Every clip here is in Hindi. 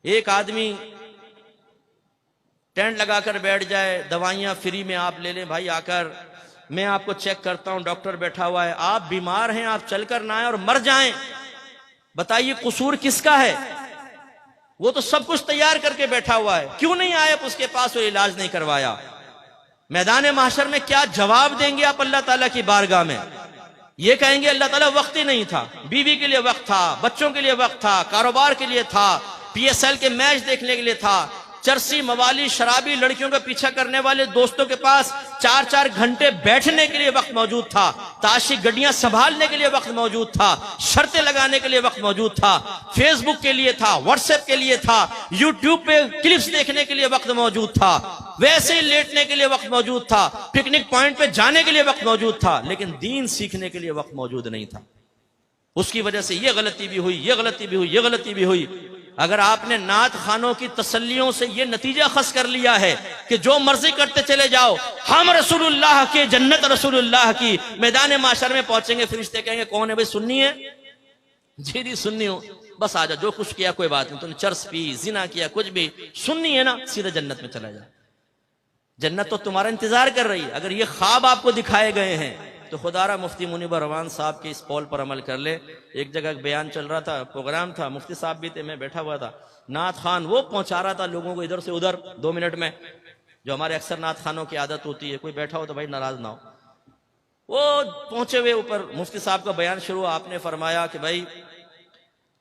एक आदमी टेंट लगाकर बैठ जाए, दवाइयां फ्री में आप ले लें, भाई आकर मैं आपको चेक करता हूं, डॉक्टर बैठा हुआ है, आप बीमार हैं, आप चलकर ना आए और मर जाएं, बताइए कसूर किसका है? वो तो सब कुछ तैयार करके बैठा हुआ है, क्यों नहीं आए आप उसके पास और इलाज नहीं करवाया? मैदान माशर में क्या जवाब देंगे आप अल्लाह ताला की बारगाह में? ये कहेंगे अल्लाह ताला वक्त ही नहीं था, बीवी के लिए वक्त था, बच्चों के लिए वक्त था, कारोबार के लिए था, पीएसएल के मैच देखने के लिए था, चरसी मवाली शराबी लड़कियों का पीछा करने वाले दोस्तों के पास 4-4 घंटे बैठने के लिए वक्त मौजूद था, ताशी गड्डियां संभालने के लिए वक्त मौजूद था, शर्तें लगाने के लिए वक्त मौजूद था, फेसबुक के लिए था, व्हाट्सएप के लिए था, यूट्यूब पे क्लिप्स देखने के लिए वक्त मौजूद था, वैसे ही लेटने के लिए वक्त मौजूद था, पिकनिक पॉइंट पे जाने के लिए वक्त मौजूद था, लेकिन दीन सीखने के लिए वक्त मौजूद नहीं था। उसकी वजह से ये गलती भी हुई, ये गलती भी हुई, ये गलती भी हुई। अगर आपने नात खानों की तसल्लियों से ये नतीजा खस कर लिया है कि जो मर्जी करते चले जाओ, हम रसूलुल्लाह के, जन्नत रसूलुल्लाह की, मैदान माशर में पहुंचेंगे, फरिश्ते कहेंगे कौन है भाई? सुन्नी है? जी जी सुन्नी हो, बस आ जा, जो कुछ किया कोई बात नहीं, तुमने चर्स पी, जिना किया, कुछ भी, सुन्नी है ना, सीधे जन्नत में चला जा, जन्नत तो तुम्हारा इंतजार कर रही है। अगर ये ख्वाब आपको दिखाए गए हैं तो खुदारा मुफ्ती मुनीबर रवान साहब के इस कौल पर अमल कर ले। एक जगह बयान चल रहा था, प्रोग्राम था, मुफ्ती साहब भी थे, मैं बैठा हुआ था, नात खान वो पहुंचा रहा था लोगों को इधर से उधर 2 मिनट में, जो हमारे अक्सर नात खानों की आदत होती है, कोई बैठा हो तो भाई नाराज ना हो। वो पहुंचे हुए ऊपर मुफ्ती साहब का बयान शुरू, आपने फरमाया कि भाई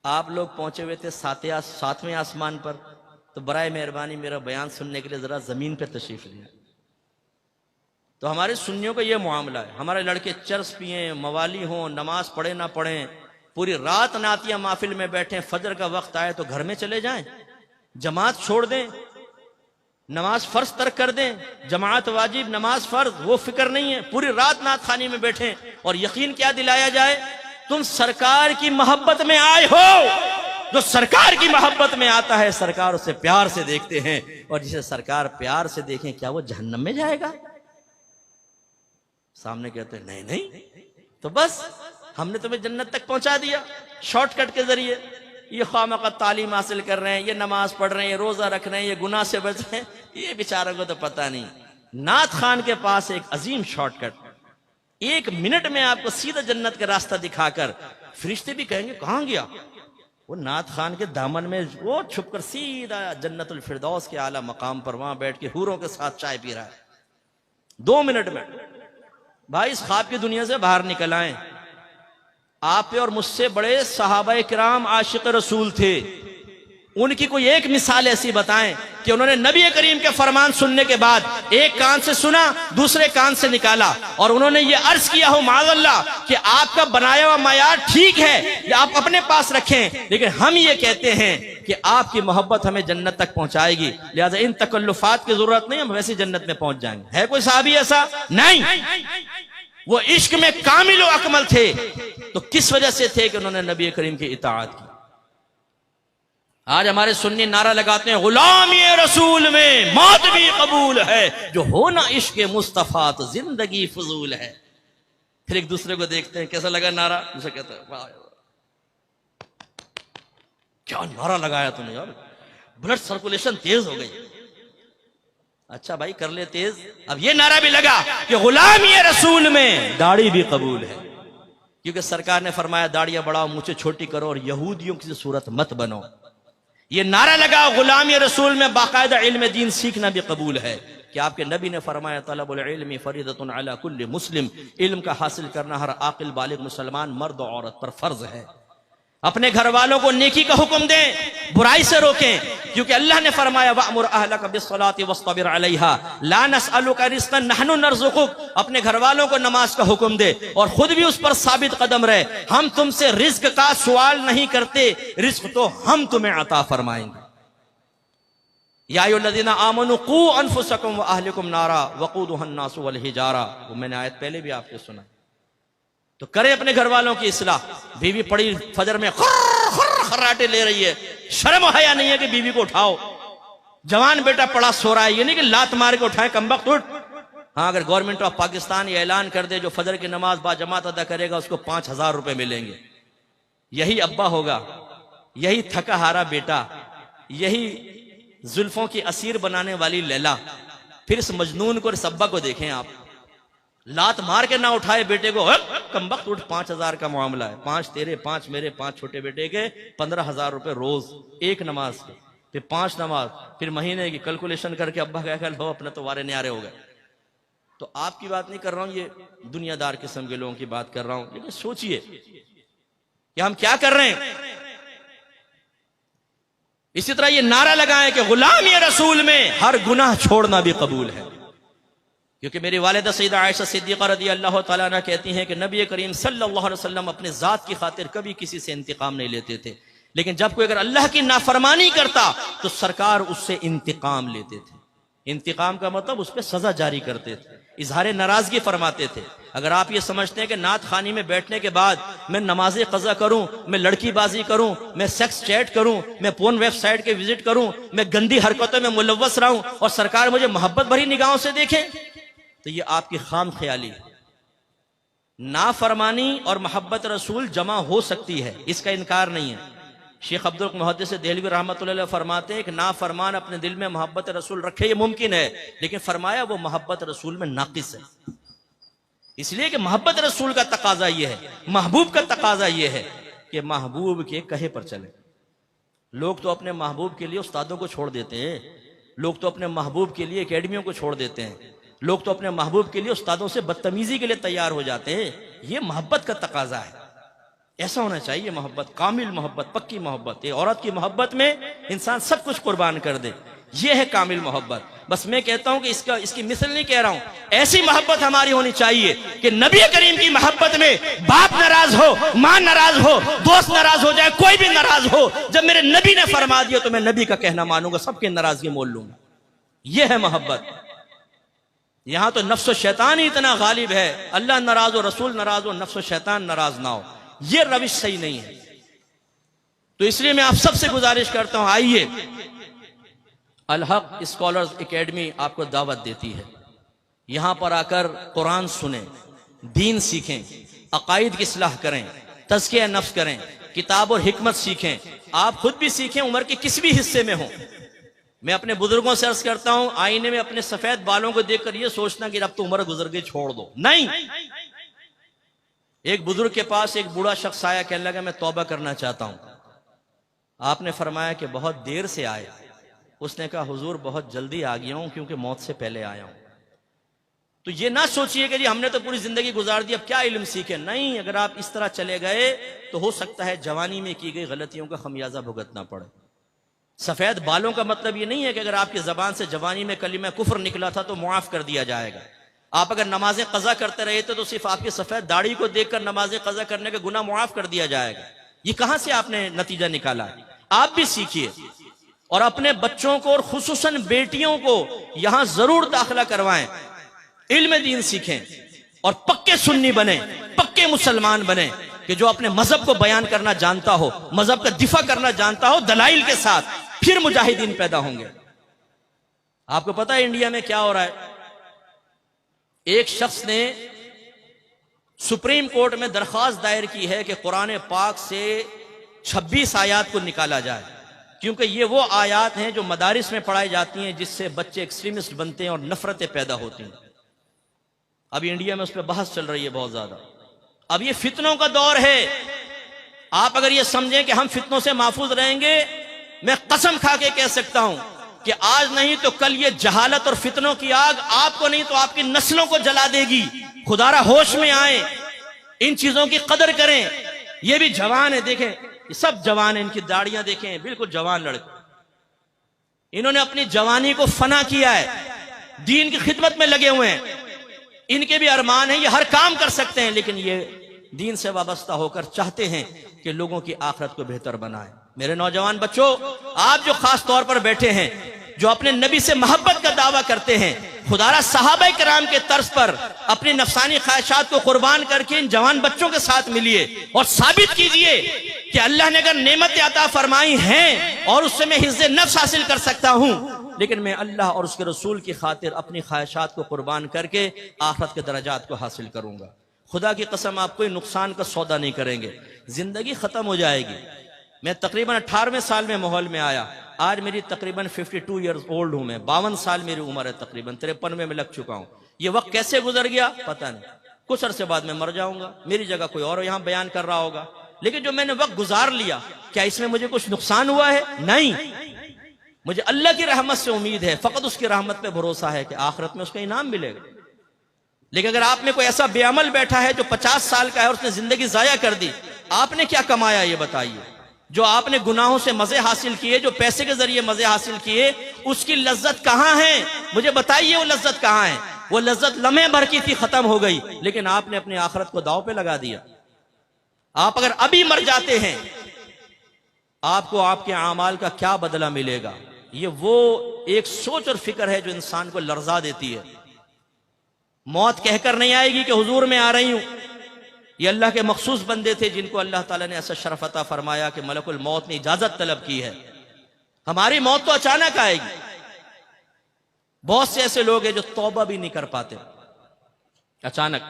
आप लोग पहुंचे हुए थे 7वें आसमान पर, तो बराए मेहरबानी मेरा बयान सुनने के लिए जरा जमीन पर तशरीफ लिया। तो हमारे सुन्नियों का ये मामला है, हमारे लड़के चर्स पिए, मवाली हों, नमाज पढ़े ना पढ़ें, पूरी रात नातिया महफिल में बैठे, फजर का वक्त आए तो घर में चले जाएं, जमात छोड़ दें, नमाज फर्ज तर्क कर दें, जमात वाजिब नमाज फर्ज, वो फिक्र नहीं है, पूरी रात नात खानी में बैठे और यकीन क्या दिलाया जाए, तुम सरकार की मोहब्बत में आए हो। जो सरकार की मोहब्बत में आता है सरकार उसे प्यार से देखते हैं, और जिसे सरकार प्यार से देखें क्या वो जहन्नम में जाएगा? सामने कहते हैं नहीं नहीं, तो बस हमने तुम्हें जन्नत तक पहुंचा दिया शॉर्टकट के जरिए। ये खामखा तालीम हासिल कर रहे हैं, ये नमाज पढ़ रहे हैं, ये रोजा रख रहे हैं, ये गुनाह से बच रहे हैं, ये बेचारों को तो पता नहीं। नात खान के पास एक अजीम शॉर्टकट, 1 मिनट में आपको सीधा जन्नत का रास्ता दिखाकर, फरिश्ते भी कहेंगे कहां गया वो? नात खान के दामन में वो छुपकर सीधा जन्नतुल फिरदौस के आला मकाम पर वहां बैठ के हूरों के साथ चाय पी रहा है 2 मिनट में। भाई इस ख्वाब की दुनिया से बाहर निकल आए। आप और मुझसे बड़े सहाबाए किराम आशिक रसूल थे, उनकी कोई एक मिसाल ऐसी बताएं कि उन्होंने नबी करीम के फरमान सुनने के बाद एक कान से सुना, दूसरे कान से निकाला, और उन्होंने ये अर्ज किया हो माज़अल्लाह कि आपका बनाया हुआ मायार ठीक है, ये आप अपने पास रखें, लेकिन हम ये कहते हैं कि आपकी मोहब्बत हमें जन्नत तक पहुंचाएगी, लिहाजा इन तकल्लुफात की जरूरत नहीं, हम वैसे जन्नत में पहुंच जाएंगे। है कोई साहबी ऐसा? नहीं। वो इश्क में कामिल व अकमल थे, तो किस वजह से थे कि उन्होंने नबी करीम की इताअत की। आज हमारे सुन्नी नारा लगाते हैं गुलामी रसूल में मौत भी कबूल है, जो हो ना इश्क मुस्तफा तो जिंदगी फजूल है। फिर एक दूसरे को देखते हैं कैसा लगा नारा, दूसरा कहता है वाह क्या नारा लगाया तूने यार, ब्लड सर्कुलेशन तेज हो गई। अच्छा भाई कर ले तेज। अब ये नारा भी लगा कि गुलामी रसूल में दाढ़ी भी कबूल है, क्योंकि सरकार ने फरमाया दाढ़ियां बढ़ाओ, मुझे छोटी करो और यहूदियों की सूरत मत बनो। ये नारा लगा गुलामी रसूल में बाकायदा इल्म दीन सीखना भी कबूल है, कि आपके नबी ने फरमाया तलबुल इल्मी फरीदतुन अला कुल्ली मुस्लिम, इल्म का हासिल करना हर आकिल बालिग मुसलमान मर्द और औरत पर फर्ज है। अपने घर वालों को नेकी का हुक्म दें, बुराई से रोकें, क्योंकि अल्लाह ने फरमाया वअमुर अहलका बिस्सलाति वस्तबिर अलैहा ला नसअलुका रिज़्क़न नहनु नरज़ुकुक। अपने घर वालों को नमाज का हुक्म दे और खुद भी उस पर साबित कदम रहे। हम तुमसे रिज्क का सवाल नहीं करते, रिज्क तो हम तुम्हें अता फरमाएंगे। या अय्युहल्लज़ीना आमनू क़ू अनफुसकुम व अहलिकुम नारा वक़ूदुहा अन्नासु वल हिजारा, वो मैंने आयत पहले भी आपको सुना। तो करें अपने घर वालों की इस्लाह। बीवी पड़ी फजर में खर्राटे ले रही है, शर्म हया नहीं है कि बीवी को उठाओ। जवान बेटा पड़ा सो रहा है, ये नहीं कि लात मार के उठाए कमबख्त उठ। हाँ, अगर गवर्नमेंट ऑफ पाकिस्तान ये ऐलान कर दे जो फजर की नमाज बाजमात अदा करेगा उसको 5000 रुपए मिलेंगे, यही अब्बा होगा, यही थका हारा बेटा, यही जुल्फों की असीर बनाने वाली लैला, फिर इस मजनून को, इस अब्बा को देखें आप, लात मार के ना उठाए बेटे को, कमबख्त उठ, 5,000 का मामला है, 5 तेरे 5 मेरे 5 छोटे बेटे के 15,000 रुपए रोज, एक नमाज के, फिर 5 नमाज, फिर महीने की कैलकुलेशन करके अब्बा क्या लो अपने तो वारे न्यारे हो गए। तो आपकी बात नहीं कर रहा हूं, ये दुनियादार किस्म के लोगों की बात कर रहा हूं। लेकिन सोचिए कि हम क्या कर रहे हैं। इसी तरह ये नारा लगाएं कि गुलाम ये रसूल में हर गुनाह छोड़ना भी कबूल है, क्योंकि मेरी वालिदा सैयदा आयशा सिद्दीक़ा रज़ी अल्लाह तआला अन्हा कहती हैं कि नबी करीम सल्लल्लाहु अलैहि वसल्लम अपने जात की खातिर कभी किसी से इंतकाम नहीं लेते थे, लेकिन जब कोई अगर अल्लाह की नाफरमानी करता तो सरकार उससे इंतकाम लेते थे। इंतकाम का मतलब उस पर सजा जारी करते थे, इजहार नाराजगी फरमाते थे। अगर आप ये समझते हैं कि नात खानी में बैठने के बाद मैं नमाज कज़ा करूं, मैं लड़कीबाजी करूं, मैं सेक्स चैट करूं, मैं पोर्न वेबसाइट के विजिट करूं, मैं गंदी हरकतों में मुलव्वस रहूं और सरकार मुझे मोहब्बत भरी निगाहों से देखे, तो ये आपकी खाम ख्याली है। नाफरमानी और मोहब्बत रसूल जमा हो सकती है, इसका इनकार नहीं है। शेख अब्दुल मुहद्दिस देहलवी रहमतुल्लाह अलैह फरमाते हैं कि नाफरमान अपने दिल में मोहब्बत रसूल रखे, ये मुमकिन है, लेकिन फरमाया वो मोहब्बत रसूल में नाकिस है। इसलिए कि मोहब्बत रसूल का तकाजा ये है, महबूब का तकाजा ये है कि महबूब के कहे पर चले। लोग तो अपने महबूब के लिए उस्तादों को छोड़ देते हैं, लोग तो अपने महबूब के लिए एकेडमियों को छोड़ देते हैं, लोग तो अपने महबूब के लिए उस्तादों से बदतमीजी के लिए तैयार हो जाते हैं। ये मोहब्बत का तकाजा है, ऐसा होना चाहिए मोहब्बत, कामिल मोहब्बत, पक्की मोहब्बत। ये औरत की मोहब्बत में इंसान सब कुछ कुर्बान कर दे, ये है कामिल मोहब्बत। बस मैं कहता हूं कि इसकी मिसल नहीं कह रहा हूं, ऐसी मोहब्बत हमारी होनी चाहिए कि नबी करीम की मोहब्बत में बाप नाराज हो, मां नाराज हो, दोस्त नाराज हो जाए, कोई भी नाराज हो, जब मेरे नबी ने फरमा दिया तो मैं नबी का कहना मानूंगा, सबकी नाराजगी मोल लूंगा। यह है मोहब्बत। यहां तो नफ्स शैतान ही इतना गालिब है, अल्लाह नाराज हो, रसूल नाराज हो, नफ्स शैतान नाराज ना हो, यह रविश सही नहीं है। तो इसलिए मैं आप सबसे गुजारिश करता हूं, आइए, अल हक स्कॉलर्स एकेडमी आपको दावत देती है, यहां पर आकर कुरान सुने, दीन सीखें, अकायद की इस्लाह करें, तज़किया नफ्स करें, किताब और हिकमत सीखें, आप खुद भी सीखें, उम्र के किसी भी हिस्से में हो। मैं अपने बुजुर्गों से अर्ज करता हूं, आईने में अपने सफेद बालों को देखकर यह सोचना कि अब तो उम्र गुजर गई, छोड़ दो, नहीं। एक बुजुर्ग के पास एक बूढ़ा शख्स आया, कहने लगा मैं तौबा करना चाहता हूं। आपने फरमाया कि बहुत देर से आए। उसने कहा हुजूर बहुत जल्दी आ गया हूं क्योंकि मौत से पहले आया हूं। तो ये ना सोचिए कि जी हमने तो पूरी जिंदगी गुजार दी, अब क्या इल्म सीखे, नहीं। अगर आप इस तरह चले गए तो हो सकता है जवानी में की गई गलतियों का खमियाजा भुगतना पड़े। सफेद बालों का मतलब ये नहीं है कि अगर आपकी जबान से जवानी में कलीमा कुफ्र निकला था तो मुआफ कर दिया जाएगा। आप अगर नमाजें कज़ा करते रहे थे तो सिर्फ आपकी सफेद दाढ़ी को देखकर नमाजें कज़ा करने का गुनाह मुआफ कर दिया जाएगा। ये कहां से आपने नतीजा निकाला? आप भी सीखिए और अपने बच्चों को और खुसूसन बेटियों को यहां जरूर दाखिला करवाएं, इल्म दीन सीखें और पक्के सुन्नी बने, पक्के मुसलमान बने कि जो अपने मजहब को बयान करना जानता हो, मजहब का दिफा करना जानता हो दलाइल के साथ, फिर मुजाहिदीन पैदा होंगे। आपको पता है इंडिया में क्या हो रहा है? एक शख्स ने सुप्रीम कोर्ट में दरख्वास्त दायर की है कि कुरान पाक से 26 आयात को निकाला जाए, क्योंकि ये वो आयात हैं जो मदारिस में पढ़ाई जाती हैं जिससे बच्चे एक्सट्रीमिस्ट बनते हैं और नफरतें पैदा होती हैं। अभी इंडिया में उस पर बहस चल रही है बहुत ज्यादा। अब ये फितनों का दौर है। आप अगर ये समझें कि हम फितनों से महफूज रहेंगे, मैं कसम खा के कह सकता हूं कि आज नहीं तो कल ये जहालत और फितनों की आग आपको नहीं तो आपकी नस्लों को जला देगी। खुदारा होश में आए, इन चीजों की कदर करें। ये भी जवान है, देखें ये सब जवान है, इनकी दाढ़ियां देखें, बिल्कुल जवान लड़के। इन्होंने अपनी जवानी को फना किया है, दीन की खिदमत में लगे हुए हैं। इनके भी अरमान है, ये हर काम कर सकते हैं, लेकिन ये दीन से वाबस्ता होकर चाहते हैं कि लोगों की आखिरत को बेहतर बनाए। मेरे नौजवान बच्चों, आप जो खास तौर पर बैठे हैं, जो अपने नबी से मोहब्बत का दावा करते हैं, खुदारा सहाबा किराम के तर्ज पर अपनी नफसानी ख्वाहिशात को कुर्बान करके इन जवान बच्चों के साथ मिलिए और साबित कीजिए कि अल्लाह ने अगर नेमतें अता फरमाई हैं और उससे मैं हिज़्ज़े नफ्स हासिल कर सकता हूं, लेकिन मैं अल्लाह और उसके रसूल की खातिर अपनी ख्वाहिशात को कुर्बान करके आखिरत के दर्जात को हासिल करूंगा। खुदा की कसम आप कोई नुकसान का सौदा नहीं करेंगे, जिंदगी खत्म हो जाएगी। मैं तकरीबन 18वें साल में माहौल में आया। आज मेरी तकरीबन 52 ईयर्स ओल्ड हूं मैं, 52 साल मेरी उम्र है, तकरीबन 53 में लग चुका हूं। ये वक्त कैसे गुजर गया पता नहीं, कुछ अरसे बाद में मर जाऊंगा, मेरी जगह कोई और यहां बयान कर रहा होगा। लेकिन जो मैंने वक्त गुजार लिया, क्या इसमें मुझे कुछ नुकसान हुआ है? नहीं, मुझे अल्लाह की रहमत से उम्मीद है, फकत उसकी रहमत पे भरोसा है कि आखिरत में उसका इनाम मिलेगा। लेकिन अगर आप में कोई ऐसा बेअमल बैठा है जो 50 साल का है और उसने जिंदगी जाया कर दी, आपने क्या कमाया ये बताइए? जो आपने गुनाहों से मजे हासिल किए, जो पैसे के जरिए मजे हासिल किए, उसकी लज्जत कहां है? मुझे बताइए वो लज्जत कहां है? वो लज्जत लम्हे भर की थी, खत्म हो गई, लेकिन आपने अपनी आखिरत को दांव पे लगा दिया। आप अगर अभी मर जाते हैं, आपको आपके आमाल का क्या बदला मिलेगा? ये वो एक सोच और फिक्र है जो इंसान को लर्जा देती है। मौत कहकर नहीं आएगी कि हुजूर मैं आ रही हूं। ये अल्लाह के मखसूस बंदे थे जिनको अल्लाह ताला ने ऐसा शरफ अता फरमाया कि मलकुल मौत ने इजाजत तलब की है। हमारी मौत तो अचानक आएगी। बहुत से ऐसे लोग हैं जो तौबा भी नहीं कर पाते अचानक।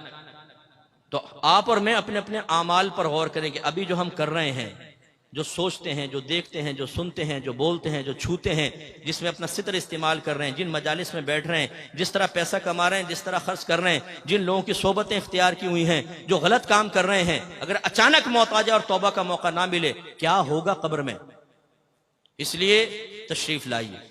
तो आप और मैं अपने अपने आमाल पर गौर करें कि अभी जो हम कर रहे हैं, जो सोचते हैं, जो देखते हैं, जो सुनते हैं, जो बोलते हैं, जो छूते हैं, जिसमें अपना सितर इस्तेमाल कर रहे हैं, जिन मजालिस में बैठ रहे हैं, जिस तरह पैसा कमा रहे हैं, जिस तरह खर्च कर रहे हैं, जिन लोगों की सोबतें इख्तियार की हुई हैं, जो गलत काम कर रहे हैं, अगर अचानक मौत आ जाए और तौबा का मौका ना मिले, क्या होगा कब्र में? इसलिए तशरीफ लाइए।